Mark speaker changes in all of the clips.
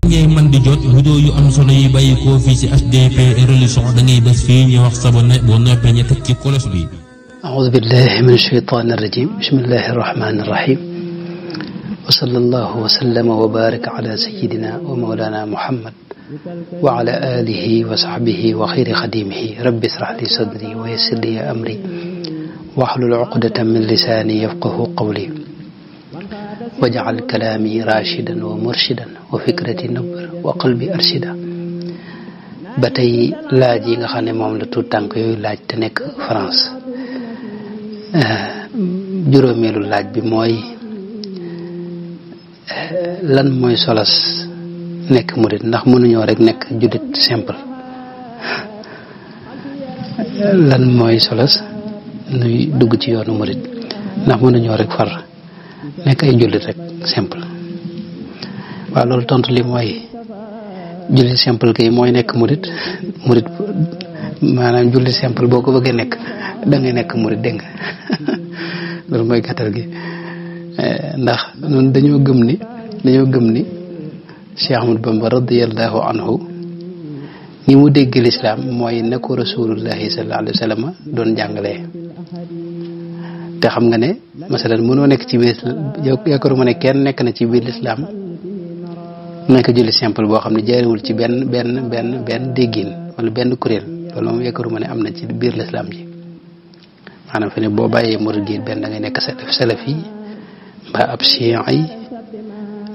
Speaker 1: ngay man di jot vidéo yu am solo yi bàyyi ko fii ci HDP religion da ngay bés fii ñu wax sabone boo noppee ñu teg ci kolos bi.
Speaker 2: أعوذ بالله من الشيطان الرجيم بسم الله الرحمن الرحيم وصلى الله وسلم وبارك على سيدنا ومولانا محمد وعلى آله وصحبه وخير خديمه رب اشرح لي صدري ويسر لي أمري واحلل عقدة من لساني يفقه قولي واجعل كلامي راشدا ومرشدا وفكرتي نور وقلبي أرشدا باتاي لاج ييغا خاني موم لا توت تانك يوي لاج te nek France juróomeelu laaj bi mooy lan mooy solas nekk murid ndax mënuñoo rek nekk jullit simple lan mooy solas nuy dugg ci yoonu murid ndax mënuñoo rek far nekk ay jullit rek simple waaw loolu tontu li mooy jullit simple kay mooy nekk murid maanaam jullit simple boo ko bëggee nekk da ngay nekk murid dégg nga loolu mooy gàttal gi ndax noonu dañoo gëm ni Cheikh Ahmadou Bamba radiyallahu anhu ni mu dégg lislaam mooy na ko rasulullahi sallallahu alayhi wa sallam doon jàngalee te xam nga ne masalan mënoo nekk ci biir yaakaaruma ne kenn nekk na ci biir lislaam nekk julli simple boo xam ne jaarewul ci benn déggin wala benn kuréel loolu moom yaakaaruma ne am na ci biir lislaam ji maanaam fi ne boo bàyyee murid gi benn da ngay nekk salafi mbaa ab chii'i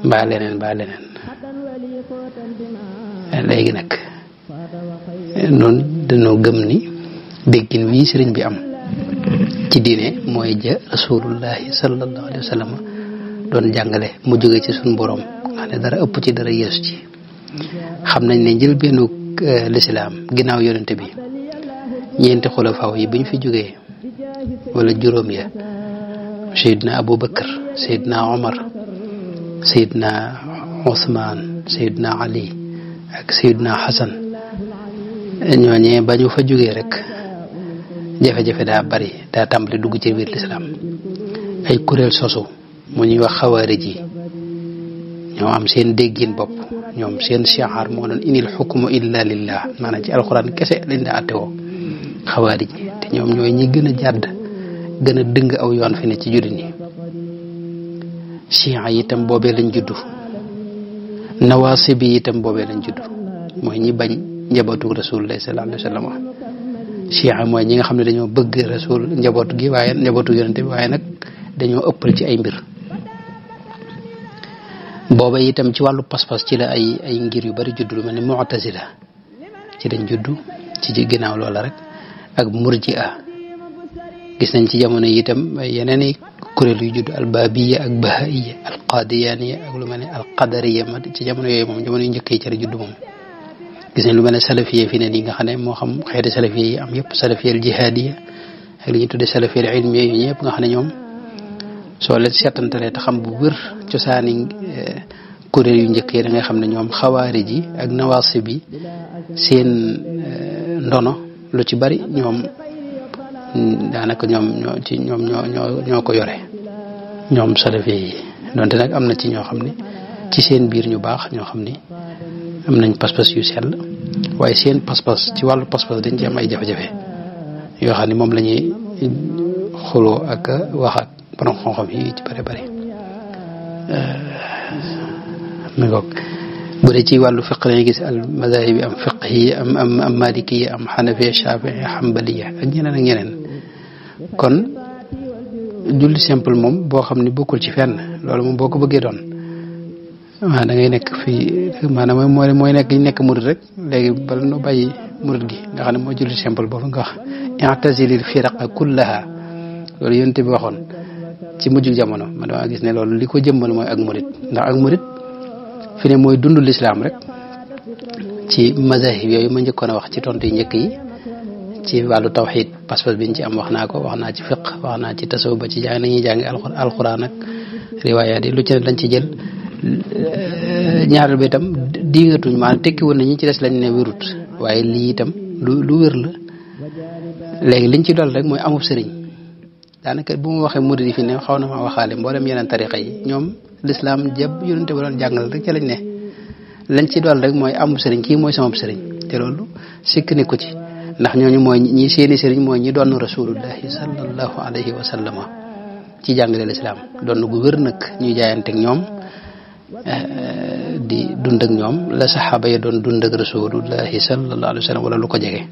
Speaker 2: mbaa leneen léegi nag noonu dañoo gëm ni déggin wii sëriñ bi am ci diine mooy ja rasulullahi sallallahu alayhi wa sallam doon jàngale mu jóge ci suñu borom xam ne dara ëpp ci dara yeesu ci xam nañ ne njëlbeenu lislaam ginnaaw yonente bi ñeenti xulafaaw yi bi ñu fi jógee wala juróom ya Seydina Abu Bakar Seydina Omar Seydina Ousmane Seydina Ali ak Seydina Hassan ñooñee ba ñu fa jógee rek jafe-jafe daa bari daa tàmbali dugg ci biir lislaam ay kuréel sosu mu ñuy wax xawaarij yi ñoo am seen déggin bopp ñoom seen shi'ar moo doon inil hukmu illa lillah maanaam ci alxuraan kese lañ daa attewoo xawaarij yi te ñoom ñooy ñi gën a jàdd gën a dëng aw yoon fi ne ci jullit ñi shi'a yi itam boobee lañ juddu nawaasib yi itam boobee lañ juddu mooy ñi bañ njabootu rasulullah sallallahu alayhi wa sallam shi'a mooy ñi nga xam ne dañoo bëgg rasul njabootu gi waaye njabootu yonente bi waaye nag dañoo ëppal ci ay mbir booba itam ci wàllu pas-pas ci la ay ngir yu bari juddu lu mel ni mu'tazila ci dañ juddu ci ginnaaw loola rek ak murji'a gis nañ ci jamono yi itam yeneen i kuréel yu judd albaabiya ak bahaiya alqadiyaniya ak lu mel ne alqadariya ma ci jamono yooyu moom jamono yu njëkk yi ci la judd moom gis nañ lu mel ne salafiya fi ne nii nga xam ne moo xam xeeti salafiya yi am yëpp salafiya al jihadiya ak li ñuy tuddee salafiya al ilmiya yu ñëpp nga xam ne ñoom soo leen seetantalee te xam bu wér cosaani kuréel yu njëkk yi da ngay xam ne ñoom xawaarij yi ak nawaasib yi seen ndono lu ci bari ñoom daanaka ñoo ko yore ñoom salafi yi donte nag am na ci ñoo xam ne ci seen biir ñu baax ñoo xam ni am nañ pas-pas yu sell waaye seen pas-pas ci wàllu pas-pas dañ ci am ay jafe-jafe yoo xam ne moom la ñuy xuloo ak wax ak borom xam-xam yi ci bari mi ngoog bu dee ci wàllu fiq lañuy gis al mazahib yi am fiq yi am maliki yi am xanafiya shafii xambaliya ak ñeneen kon julli simple moom boo xam ne bokkul ci fenn loolu moom boo ko bëggee doon waaw da ngay nekk fii maanaam mooy nekk murid rek léegi bala noo bàyyi murid gi nga xam ne mooy julli simple boobu nga wax i'tazilil firaqa kullaha loolu yonent bi waxoon ci mujj jamono man dama gis ne loolu li ko jëmmal mooy ak murid ndax ak murid fi ne mooy dundu lislaam rek ci mazahib yooyu ma njëkkoon a wax ci tontu yi njëkk yi ci wàllu tawxiid pas-pas biñ ci am wax naa ci fiq wax naa ci tasawuf ba ci jàng nañuy jàng alxuraan ak riwaayaat yi lu ci ne dañ ci jël ñaareel bi itam diingatuñ maanaam tekki woon na ñi ci des lañ ne wérut waaye lii itam lu wér la léegi liñ ci dool rek mooy amub sëriñ daanaka bu ma waxee murid yi fi ne xaw na ma waxaale mboolem yeneen tariqa yi ñoom lislaam jëpp yonente ba doon jàngal rek ca lañ ne lañ ci dool rek mooy am sëriñ kii mooy sama sëriñ te loolu sikk ne ko ci ndax ñooñu mooy ñi seeni sëriñ mooy ñi doon rasulullahi sallallahu alayhi wa sallam ci jàngale l'islam doon gu wér nag ñuy jaayante ak ñoom di dund ak ñoom la saxaaba yi doon dund ak rasulullahi sallallahu alayhi wa sallam wala lu ko jege.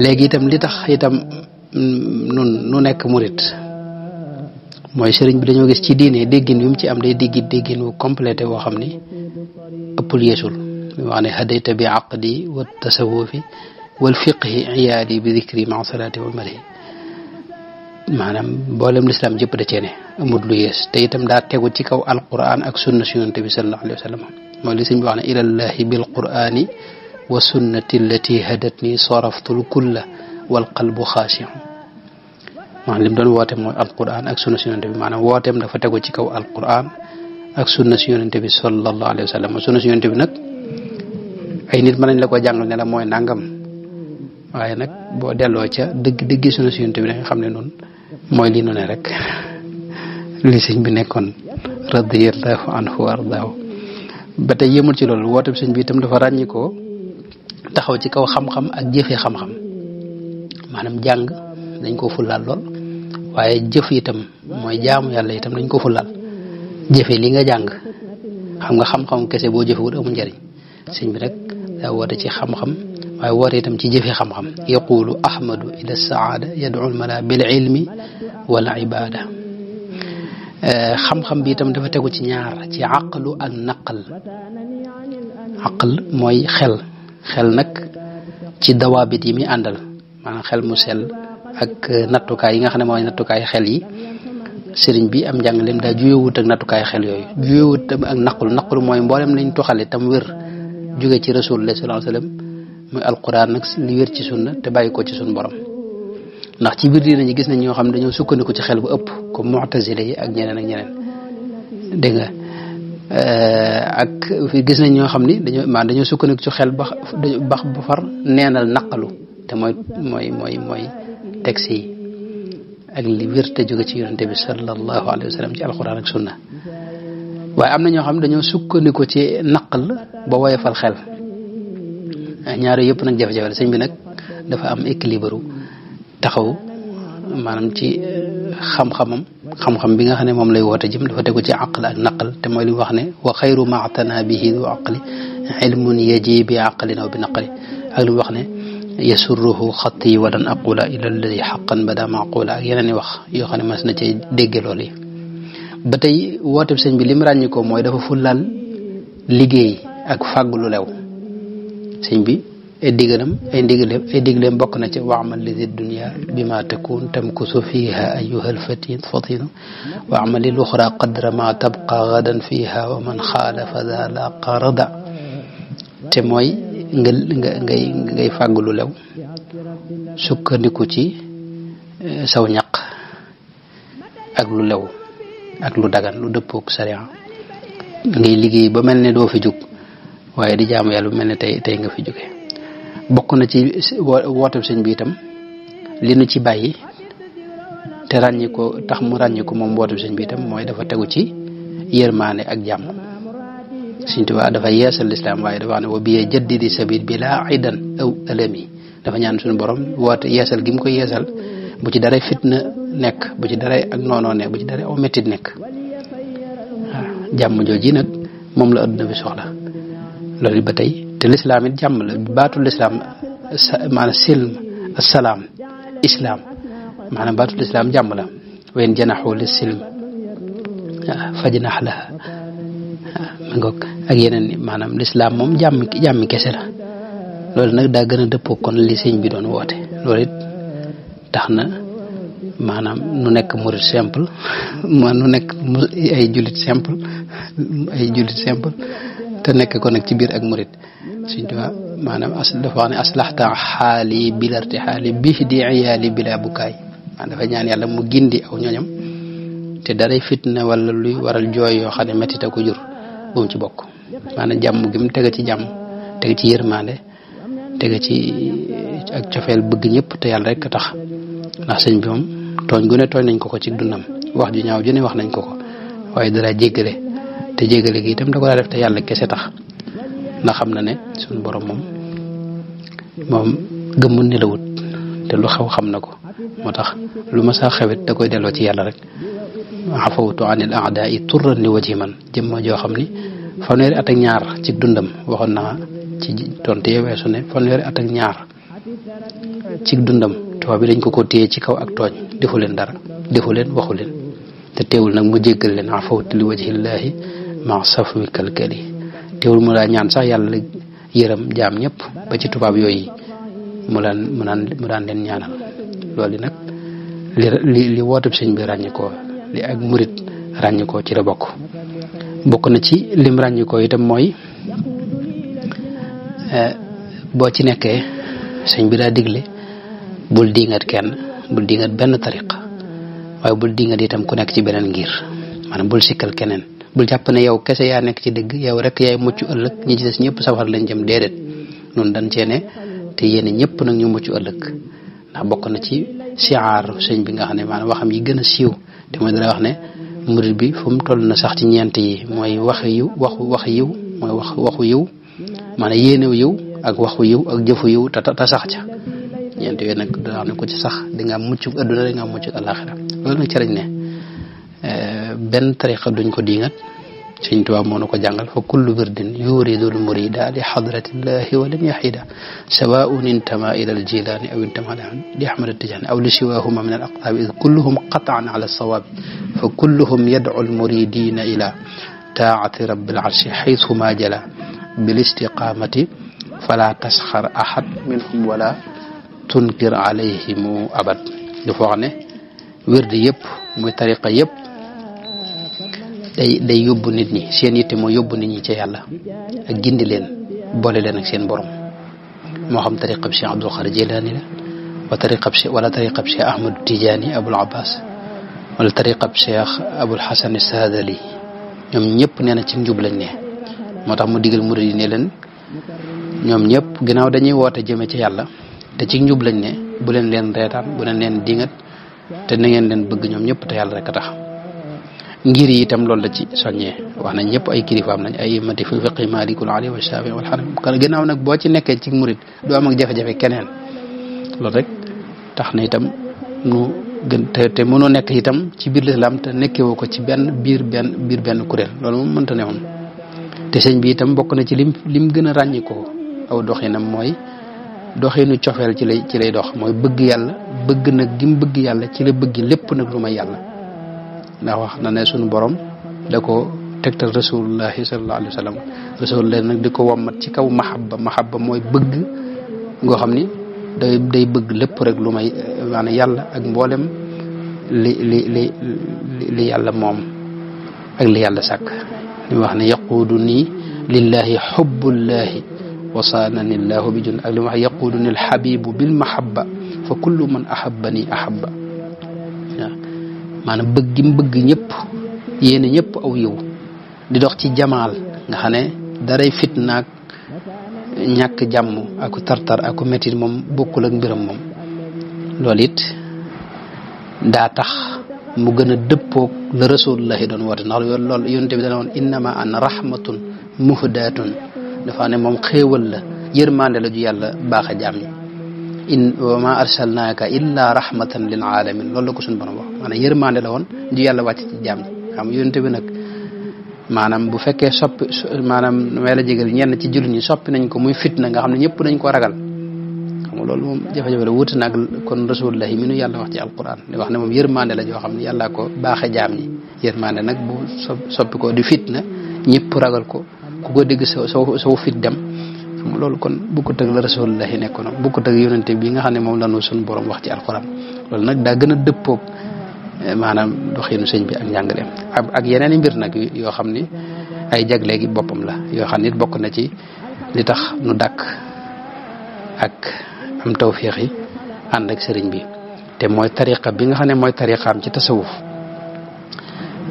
Speaker 2: léegi itam li tax itam nu nekk murit mooy sëriñ bi dañoo gis ci diine déggin wi mu ci am day déggin wu complété woo xam ni ëppul yeesul wax ne hadayta bi aqdi wa tasawufi wal fiqhi iyaadi bi dikri ma salaati wal mali maanaam mboolem lislaam jëpp da cee ne amul lu yees te itam daa tegu ci kaw alquran ak sunna si yonent bi sallallahu alayhi wa sallam mooy li sëñ bi wax ne ilallahi bil qurani wa sunnati allati hadatni saraftul kulla wal qalbu xaashi'un maanaam li mu doon woote mooy alquran ak sunna si yonent bi maanaam wooteem dafa tegu ci kaw alquran ak sunna si yonent bi sallallahu alayhi wa sallam sunna si yonent bi nag ay nit mën nañ la ko jàngal ne la mooy nangam waaye nag boo delloo ca dëgg sunna si yonent bi da nga xam ne noonu mooy li nu ne rek li sëñ bi nekkoon radiyallahu anhu wa ardaahu ba tey yëmul ci loolu woote sëñ bi itam dafa ràññi ko taxaw ci kaw xam-xam ak jëfee xam-xam maanaam jàng dañ ko fullaal lool waaye jëf itam mooy jaamu yàlla itam dañ ko fullaal jëfe li nga jàng xam nga xam-xam kese boo jëfewul amul njariñ sëñ bi nag daa woote ci xam-xam waaye woote itam ci jëfe xam-xam yaqulu ahmadu ila saada yad'u al-mala bil ilmi wal ibada xam-xam bi itam dafa tegu ci ñaar ci aqlu ak naqal aql mooy xel nag ci dawaabit yi muy àndal maanaam xel mu sell ak nattukaay yi nga xam ne mooy nattukaay xel yi sëriñ bi am njàngaleem daa juyewut ak nattukaay xel yooyu juyewut tam ak naqlu mooy mboolem lañ toxale tam wér jóge ci rasulullah sallallahu alayhi wasallam muy alquran nag li wér ci sunna te bàyyi ko ci sun borom ndax ci biir diina ñi gis nañ ñoo xam ne dañoo sukkandiku ci xel bu ëpp comme mu'tazila yi ak ñeneen dégg nga ak gis nañ ñoo xam ni dañoo sukkandiku ci xel ba far neenal naqalu te mooy texte yi ak li wér te jóge ci yonente bi sallallahu alayhi wa sallam ci alquran ak sunna waaye am na ñoo xam dañoo sukkandiku ci naqal ba woyofal xel ñaari yëpp nag jafe-jafe la sëñ bi nag dafa am équilibre taxaw maanaam ci xam-xam bi nga xam ne moom lay woote jëm dafa tegu ci aql ak naqal te mooy li mu wax ne wa xayru maatana bihi du aqli ilmun yaji bi aqlin aw bi naqli ak li mu wax ne yasurruhu xatti walan aqula ila alladi xaqan bada maqula ak yeneen i wax yoo xam ne mas na cay dégge loolu yi ba tey woote sëñ bi lim ràññi ko mooy dafa fullaal liggéey ak fàggu lu lew sëñ bi ay digaleem bokk na ci waamal li dunya bima takun tamkusu fiha ayuha alfatinu waamal lil uxra qadra ma tabqa gadan fiha wa man xaalafa da la qarada te mooy ngay fàggu lu lew sukkandiku ci saw ñaq ak lu lew ak lu dagan lu dëppook sariya ngay liggéey ba mel ne doo fi jóg waaye di jaamu yàlla bu mel ne tey nga fi jóge bokk na ci woote sëñ bi itam li nu ci bàyyi te ràññi ko tax mu ràññi ko moom woote sëñ bi itam mooy dafa tegu ci yërmaane ak jàmm Sëñ Tuubaa dafa yeesal lislaam waaye dafa wax ne wa biye jaddidi sabil bi laa idan aw alami dafa ñaan suñu borom woote yeesal gi mu ko yeesal bu ci dara fitna nekk bu ci dara ak noonoo nekk bu ci dara aw mettit nekk waaw jàmm jooji nag moom la adduna bi soxla loolu ba tey te lislaam it jàmm la baatu lislaam maanaam silm assalaam islam maanaam baatu lislaam jàmm la wen janaxu li silm fajnax laha ma ngoog ak yeneen maanaam lislaam moom jàmmi kese la loolu nag daa gën a dëppoo kon li sëñ bi doon woote loolu it tax na maanaam nu nekk murid simple nu nekk ay jullit simple te nekk ko nag ci biir ak murid Sëñ Tuubaa maanaam dafa wax ne aslaxta xaali bilarti xaali bii di iyaali bila bukaay maanaam dafa ñaan yàlla mu gindi aw ñoñam te daray fitna wala luy waral jooy yoo xam ne mettita ko jur bu mu ci bokk maanaam jàmm gi mu tege ci jàmm tege ci yërmande tege ci ak cofeel bëgg ñëpp te yàlla rek tax ndax sëñ bi moom tooñ gu ne tooñ nañ ko ci dundam wax ju ñaaw ju ne wax nañ ko waaye dara jéggale te jéggale gi itam da ko daa def te yàlla kese tax ndax xam na ne suñu borom moom gëmmul ni la wut te lu xew xam na ko moo tax lu ma saa xewit da koy delloo ci yàlla rek afawtu anil a'da'i turran li wajhi man jëmma joo xam ni fanweeri at ak ñaar ci dundam waxoon naa ci tonte weesu ne fanweeri at ak ñaar ci dundam tubaab bi dañ ko téye ci kaw ak tooñ defu leen dara defu leen waxu leen te teewul nag mu jéggal leen afawtu li wajhillahi ma safwi kalkali teewul mu daa ñaan sax yàlla yërëm jaam ñëpp ba ci tubaab yooyu mu daan leen ñaanal loolu nag li wootub sëñ bi ràññikoo li ak murit ràññikoo ci la bokk na ci lim ràññikoo itam mooy boo ci nekkee sëñ bi daa digle bul diingat kenn bul diingat benn tariqa waaye bul diingat itam ku nekk ci beneen ngir maanaam bul sikkal keneen bul jàpp ne yow kese yaa nekk ci dëgg yow rek yaay mucc ëllëg ñi ci des ñëpp safar lañ jëm déedéet noonu dañ cee ne te yéene ñëpp nag ñu mucc ëllëg ndax bokk na ci siaar sëñ bi nga xam ne maanaam waxam yi gën a siiw te mooy dara wax ne murid bi fu mu toll na sax ci ñeent yi mooy waxu yiw mooy waxu yiw maanaam yéenew yiw ak waxu yiw ak jëfu yiw te sax ca ñeent yooyu nag dana wax ne ko ci sax di nga am mucc adduna di nga am mucc alaxira loolu nag ci lañ ne benn tariqa duñ ko diingat Sëñ Tuubaa moo na ko jàngal fa kullu wirdin yuridul murida li hadratillahi wa lam yahida sawaa'un intama ila al-jilani aw intama li ahmad at-tijani aw li siwahuma min al-aqtab id kulluhum qat'an ala as-sawab fa kulluhum yad'u al-muridina ila ta'ati rabbil arshi haythuma jala bil istiqamati fala taskhar ahad minhum wala tunkir alayhim abad dafa wax ne wirdi yëpp muy tariqa yëpp day yóbbu nit ñi seen yitte moo yóbbu nit ñi ca yàlla ak gindi leen boole leen ak seen borom moo xam tariqab Cheikh Abdul Xaadir Jilaani la wala tariqab Cheikh Ahmad Tijaani Abul Abbas wala tariqab Cheikh Abul Hasan Saadali ñoom ñëpp nee na ci njub lañ ne moo tax mu digal murid yi ne leen ñoom ñëpp ginnaaw dañuy woote jëme ci yàlla te ci njub lañ ne bu leen reetaan bu leen dingat te na ngeen leen bëgg ñoom ñëpp te yàlla rek a tax ngir yi itam loolu la ci soññee wax nañ ñëpp ay kilifaam nañ ay imati fi fiqi malikul ali wa shafi wal haram kan ginnaaw nag boo ci nekkee ci murid du am ak jafe-jafe keneen loolu rek tax na itam nu gën te mënoo nekk itam ci biir lislaam te nekkewoo ko ci biir benn kuréel loolu moom mënta ne woon te sëñ bi itam bokk na ci lim gën a ràññikoo aw doxinam mooy doxinu cofeel ci lay dox mooy bëgg yàlla bëgg nag gim bëgg yàlla ci la bëgg lépp nag lu may yàlla ndax wax na ne suñu borom da ko tegtal rasulullahi sallallahu alayhi wa sallam rasulullah nag di ko wommat ci kaw mahabba mooy bëgg ngoo xam ni day bëgg lépp rek lu may maanaam yàlla ak mboolem li yàlla moom ak li yàlla sàkk li wax ne yaquudu nii lillahi xubbullahi wasaanani llahu bi jun ak li wax yaquudu ni alxabibu bil mahabba fa kullu man ahabbani ahabba waaw maanaam bëgg gi mu bëgg ñëpp yéene ñëpp aw yiw di dox ci jamaal nga xam ne daray fitnaak ñàkk jàmm aku tartar aku métit moom bokkul ak mbiram moom loolu it daa tax mu gën a dëppoog la rasulullahi doon woote ndax loolu yonent bi dana woon innama ana rahmatun muhdatun dafa ne moom xéewal la yërmande la ju yàlla baax a jaam ñi wa ma arsalnaaka illa rahmatan lil alamin loolu la ko suñu borom wax maanaam yërmande la woon ju yàlla wàcc ci jaam ñi xam yonent bi nag maanaam bu fekkee soppi maanaam may la jégal ñenn ci jullit ñi soppi nañ ko muy fitna nga xam ne ñëpp nañ ko ragal xam nga loolu moom jafe-jafe la wuute nag kon rasulullahi mi nu yàlla wax ci alquran di wax ne moom yërmande la joo xam ne yàlla ko baaxe jaam ñi yërmande nag bu soppi ko di fitna ñëpp ragal ko ku ko dégg saw fit dem xam nga loolu kon bu ko tëg la rasulullahi nekkoon bu ko tëg yonente bi nga xam ne moom la nu suñu borom wax ci alquran loolu nag daa gën a dëppoog maanaam doxinu sëñ bi ak njàngaleem ak yeneen i mbir nag yoo xam ni ay jagleegi boppam la yoo xam ni bokk na ci li tax nu dàkk ak am tawfiix yi ànd ak sëriñ bi te mooy tariqa bi nga xam ne mooy tariqaam ci tasawuf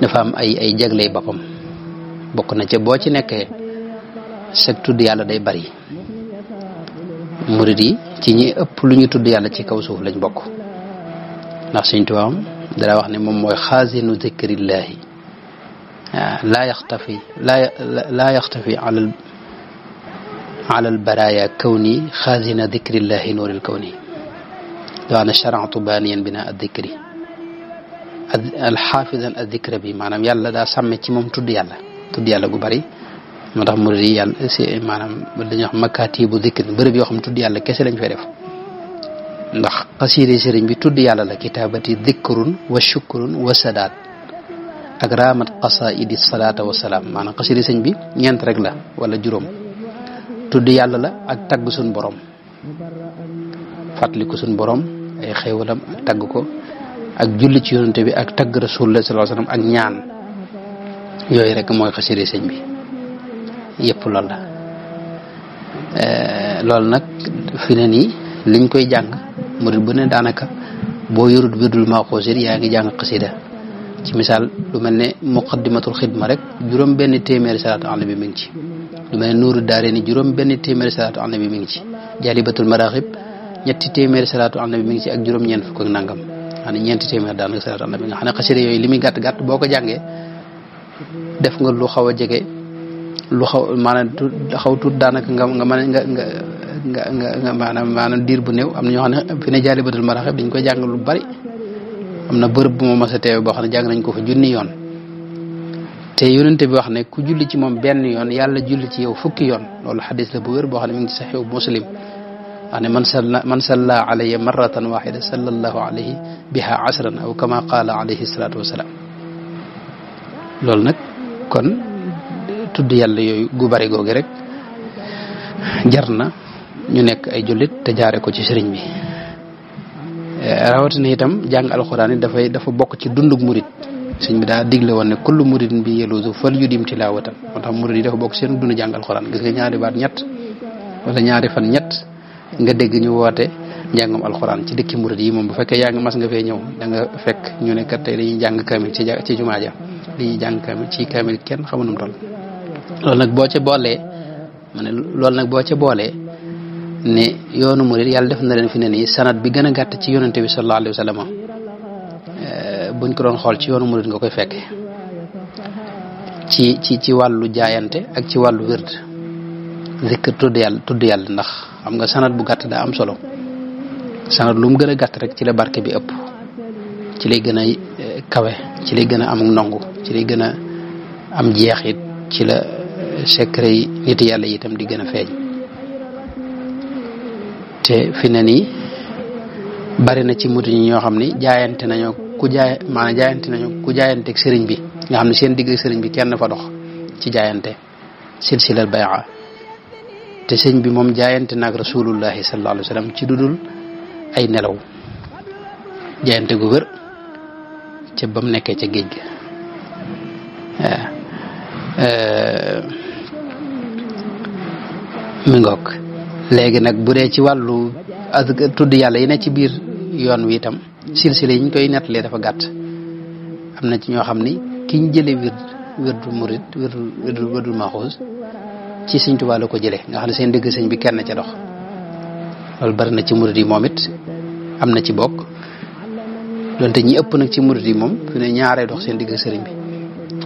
Speaker 2: dafa am ay jagley boppam bokk na ci boo ci nekkee sag tudd yàlla day bari murid yi ci ñi ëpp lu ñu tudd yàlla ci kaw suuf lañ bokk ndax Sëñ Tuubaa dara wax ne moom mooy xaasinu zikrillahi laa yaxtafi ala albaraya kawni xaazina dikrillahi nuuril kawni daana sharatu baaniyan bina addikri alxaafidan addikra bi maanaam yàlla daa sàmme ci moom tudd yàlla gu bari moo tax murid yi yàlla si maanaam dañuy wax makaatibu dikri bërëb yoo xam tudd yàlla kese lañ fay def ndax xasiide sëriñ bi tudd yàlla la kitaabati dikrun wa shukrun wa sadaat ak raamat qasaidi salaata wa salaam maanaam xasiide sëñ bi ñeent rek la wala juróom tudd yàlla la ak tagg suñ borom fàttaliku suñ borom ay xéewalam ak tagg ko ak julli ci yonante bi ak tagg rasulullah sallallahu alayhi wasallam ak ñaan yooyu rek mooy xasiide sëñ bi yëpp loolu la loolu nag fi ne nii liñ koy jàng murid bu ne daanaka boo yorut wirdul maaxuus yaa ngi jàng xasida ci misaal lu mel ne muqaddimatul xidma rek juróom benn téeméeri salaatu ala nabi mi ngi ci lu mel ne nuuru daare ni juróom benn téeméeri salaatu ala nabi mi ngi ci jaalibatul maraaxib ñetti téeméeri salaatu ala nabi mi ngi ci ak juróom ñeent fukk ak nangam xam ne ñeenti téeméer daanaka salaatu ala nabi nga xam ne xasida yooyu li muy gàtt gàtt boo ko jàngee def nga lu xaw a jege lu xaw maanaam xaw tuut daanaka nga mën nga maanaam diir bu néew am na ñoo xam ne fi ne jaalibatul maraaxib dañ koy jàng lu bari am na bërëb bu ma mas a teew boo xam ne jàng nañ ko fa junni yoon te yonente bi wax ne ku julli ci moom benn yoon yàlla julli ci yow fukki yoon loolu xadis la bu wér boo xam ne mi ngi ci saxiix muslim wax ne man salla alayya marratan waxida sallallahu alayhi biha asran aw kama qaala alayhi salatu wasalaam loolu nag kon tudd yàlla yooyu gu bari googu rek jar na ñu nekk ay jullit te jaare ko ci sëriñ bi rawatina itam jàng alxuraan yi dafa bokk ci dundug murid sëriñ bi daa digle woon ne kullu muridin bi yelusu fal yudim tilaawatan moo tax murid yi dafa bokk seen dund jàng alxuraan gis nga ñaari baat ñett wala ñaari fan ñett nga dégg ñu woote njàngam alxuraan ci dëkki murid yi moom bu fekkee yaa ngi mas nga fee ñëw da nga fekk ñu ne kat tey dañuy jàng kamil ci jumaa ja dañuy jàng kamil ci kamil kenn xamu nu mu toll loolu nag boo ca boolee ne yoonu murid yàlla def na leen fi ne nii sanad bi gën a gàtt ci yonente bi sallallahu alayhi wa sallam buñ ko doon xool ci yoonu murid nga koy fekke ci wàllu jaayante ak ci wàllu wird zikr tudd yàlla ndax xam nga sanad bu gàtt daa am solo sanad lu mu gën a gàtt rek ci la barke bi ëpp ci lay gën a kawe ci lay gën a am ndongu ci lay gën a am jeexit ci la secret yi nit yàlla yi itam di gën a feeñ te fi ne nii bari na ci murid ñi ñoo xam ni jaayante nañoo ku jaayanteeg sëriñ bi nga xam ne seen digg sëriñ bi kenn fa dox ci jaayante silsilal bay'a te sëñ bi moom jaayante naag rasulullahi sallallahu alayhi wa sallam ci dudul ay nelaw jaayante gu wér ca ba mu nekkee ca géej ga mi ngoog léegi nag bu dee ci wàllu tudd yàlla yi ne ci biir yoon wi itam silsile yi ñu koy nettalee dafa gàtt am na ci ñoo xam ni kiñ jële wirdu murid wirdul maxuus ci Sëñ Tuubaa la ko jële nga xam ne seen digg sëñ bi kenn ca dox loolu bari na ci murid yi moom it am na ci bokk donte ñi ëpp nag ci murid yi moom fi ne ñaaree dox seen digg sëriñ bi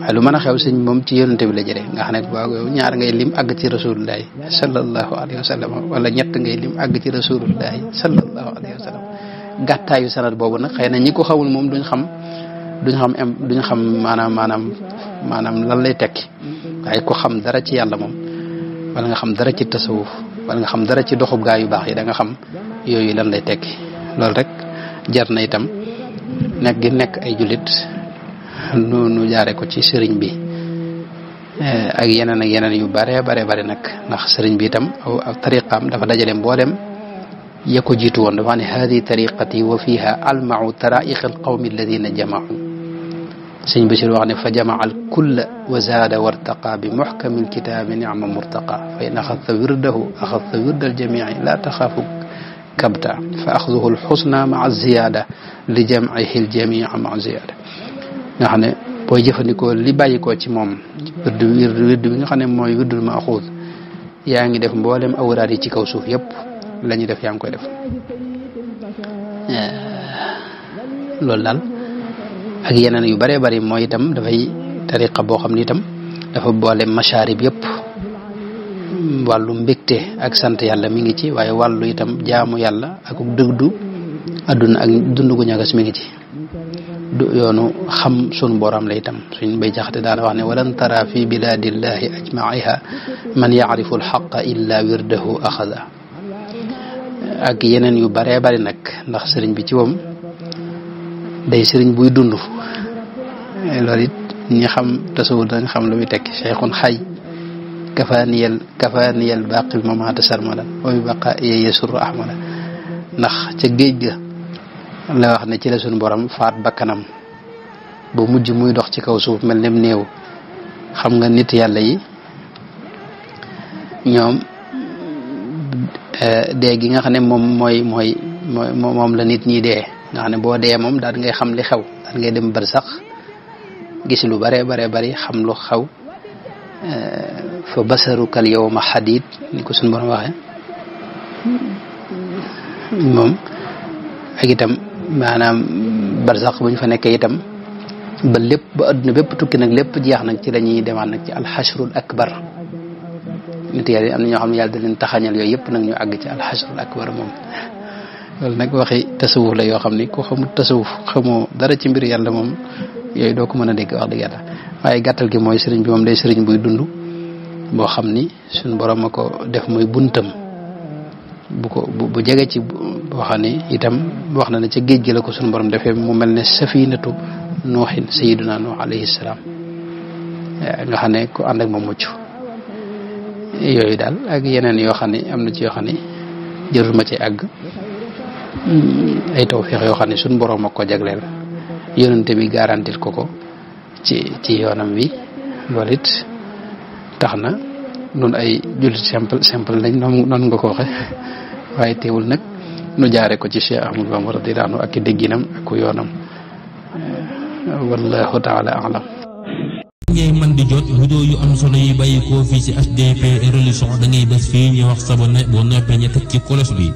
Speaker 2: waaye lu mën a xew sëñ moom ci yonente bi la jële nga xam ne waaw ñaar ngay lim àgg ci rasulullahi sallallahu alayhi wa sallam wala ñett ngay lim àgg ci rasulullahi sallallahu alayhi wa sallam gàttaayu sanad boobu nag xëy na ñi ko xamul moom duñ xam maanaam lan lay tekki waaye ko xam dara ci yàlla moom wala nga xam dara ci tasawuf wala nga xam dara ci doxub gaa yu baax yi da nga xam yooyu lan lay tekki loolu rek jar na itam nekk ay jullit nu jaare ko ci sëriñ bi ak yeneen yu bare nag ndax sëriñ bi itam aw tariqaam dafa dajale mboolem ya ko jiitu woon dafa ne hadi tariqati wa fiha almau taraiq alqawmi alladina jamau sëñ Bachir wax ne fa jamaa al kulla wa zaada wartaqa bi muxkami alkitaabi nicma murtaqa fa in axadta wirdahu axadta wirda aljamici la taxaafu kabta fa axduhu alxusna maa ziyada li jamcihi aljamica maa ziyada nga xam ne booy jëfandikoo li bàyyikoo ci moom wirdu bi nga xam ne mooy wirdul maxuus yaa ngi def mboolem awraad yi ci kaw suuf yëpp la ñuy def yaa ngi koy def loolu daal ak yeneen yu bëree bëri mooy itam dafay tariqa boo xam ni itam dafa boole masharib yëpp wàllu mbégte ak sant yàlla mi ngi ci waaye wàllu itam jaamu yàlla ak dëgdu àdduna ak dund gu ñagas mi ngi ci yoonu xam sunu borom la itam suñ bay jaxate daana wax ne walan tara fi biladillahi ajmaiha man yaarifu alxaqa illa wirdahu axada ak yeneen yu baree bari nag ndax sëriñ bi ci moom day sëriñ buy dund loolu it ñi xam tasawul dañ xam lu muy tekki cheikhun xay kafaaniyal baqil mamata sarmala wa bi baqa yasuru ahmala ndax ca géej ga la wax ne ci la suñu borom faat bakkanam ba mujj muy dox ci kaw suuf mel ne néew xam nga nit yàlla yi ñoom dee gi nga xam ne moom la nit ñi dee nga xam ne boo dee moom daal ngay xam li xew daal ngay dem bar sax gis lu bare bari xam lu xew fa basarukal yawma xadid ni ko suñu borom waxee moom ak itam maanaam barsax bu ñu fa nekkee itam ba lépp ba adduna bépp tukki nag lépp jeex nag ci la ñuy demaat nag ci alxasrul akbar nit yàlla am na ñoo xam ne yàlla da leen taxañal yooyu yëpp nag ñu àgg ci alxasrul akbar moom loolu nag waxi tasawuf la yoo xam ni ku xamul tasawuf xamoo dara ci mbir yàlla moom yooyu doo ko mën a dégg wax dëgg yàlla waaye gàttal gi mooy sëriñ bi moom day sëriñ buy dund boo xam ni suñu borom a ko def muy buntam bu jege ci boo xam ne itam wax na ne ca géej gi la ko suñu borom defee mu mel ne safinatu nuuxin sayiduna nuux alayhi salaam nga xam ne ku ànd ak moom mucc yooyu daal ak yeneen yoo xam ne am na ci yoo xam ne jërul ma ci àgg ay tawfiix yoo xam ne suñu borom a ko jagleel yonente bi garantir ko ci yoonam wi loolu it tax na nun ay jullit simple lañ noonu nga ko waxe waaye teewul nag nu jaare ko ci Cheikh Ahmadou Bamba radiyallahu anhu ak dégginam ak yoonam wallahu taala alam
Speaker 1: ngay man di jot vidéo yu am solo yi bàyyi koo fii ci HDP Religion da ngay bés fii ñu wax sabonné boo noppee ñu teg ci cloche bi